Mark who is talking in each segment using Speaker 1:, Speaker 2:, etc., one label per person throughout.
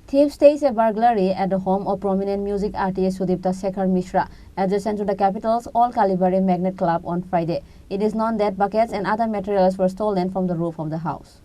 Speaker 1: Thieves staged a burglary at the home of prominent music artist Sudipta Shekhar Mishra, adjacent to the capital's All Kalibari Magnet Club on Friday. It is known that buckets and other materials were stolen from the roof of the house.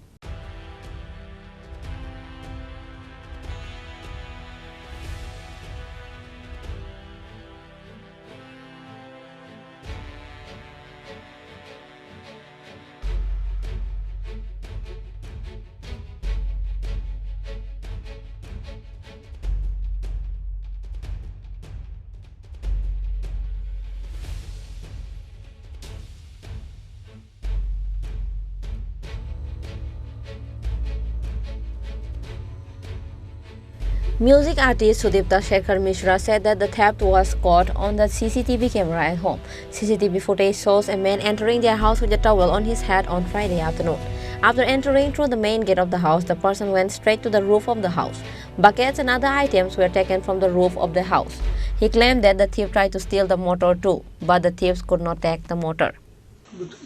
Speaker 1: Music artist Sudipta Shekhar Mishra said that the theft was caught on the CCTV camera at home. CCTV footage shows a man entering their house with a towel on his head on Friday afternoon. After entering through the main gate of the house, the person went straight to the roof of the house. Buckets and other items were taken from the roof of the house. He claimed that the thief tried to steal the motor too, but the thieves could not take the motor.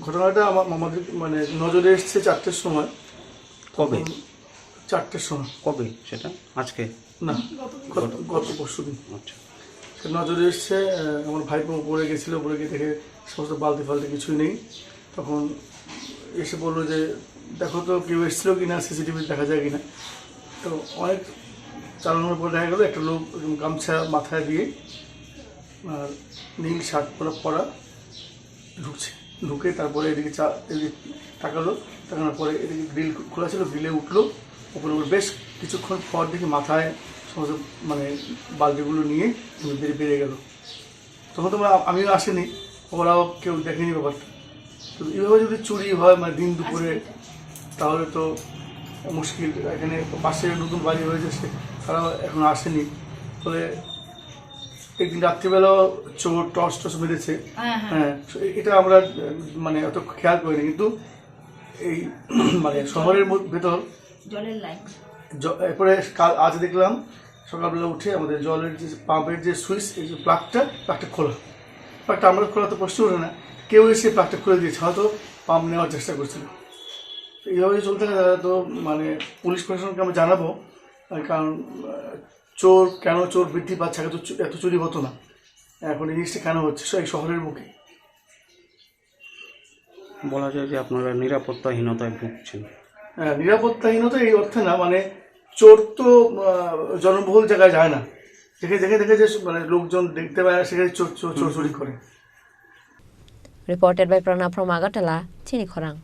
Speaker 2: ঘটনাটা আমাদের নজরে এসেছে 4টের সময়।
Speaker 3: কবে?
Speaker 2: 4টের সময়।
Speaker 3: কবে সেটা? আজকে
Speaker 2: না, গত পরশুদিন।
Speaker 3: আচ্ছা।
Speaker 2: সে নজরে এসেছে, আমার ভাইপো উপরে গেছিল, উপরে গিয়ে দেখে সমস্ত বালতি ফালতি কিছুই নেই। তখন এসে বললো যে দেখো তো কেউ এসেছিলো কিনা, সিসিটিভি দেখা যায় কিনা। তো অনেক চালানোর পর দেখা গেলো একটা লোক গামছা মাথায় দিয়ে আর নীল শার্ট পরা ঢুকে তারপরে এদিকে তাকালো, তাকানোর পরে এদিকে গ্রিল খোলা ছিল, গ্রিলে উঠলো, উপরে বেশ কিছুক্ষণ পর দেখি মাথায় সমস্ত বালতিগুলো নিয়ে বেরিয়ে গেল। তখন তো আমিও আসিনি, ওরাও কেউ দেখেনি ব্যাপারটা। তো এইভাবে যদি চুরি হয় দিন দুপুরে, তাহলে তো মুশকিল। এখানে পাশে নতুন বাড়ি হয়েছে, তারাও এখন আসেনি। ফলে একদিন রাত্রিবেলাও চোর টর্চ মেরেছে। হ্যাঁ, এটা আমরা অত খেয়াল করিনি, কিন্তু এই শহরের ভেতর
Speaker 4: জলের লাইন।
Speaker 2: এরপরে আজ দেখলাম সকালবেলা উঠে আমাদের জলের যে পাম্পের যে সুইচ, এই যে প্লাগটা খোলা। প্লাগটা আমরা খোলা তো প্রশ্ন ওঠে না, কেউ এসে প্লাগটা খুলে দিয়েছে, হয়তো পাম্প নেওয়ার চেষ্টা করছিল। এইভাবে চলতে থাকে তো পুলিশ প্রশাসনকে আমরা জানাবো, কারণ কেন চোর বৃদ্ধি পাচ্ছে, আগে তো এত চুরি হতো না, এখন এই জিনিসটা কেন হচ্ছে এই শহরের বুকে।
Speaker 3: বলা যায় যে আপনারা নিরাপত্তাহীনতায় ভুগছেন।
Speaker 2: হ্যাঁ, নিরাপত্তাহীনতা এই অর্থে না, চোর তো জনবহুল জায়গায় যায় না, দেখে যে লোকজন দেখতে পায় না, সেখানে চোর চুরি করে।
Speaker 1: Reported by Pranab from Agartala, Chini Khorang.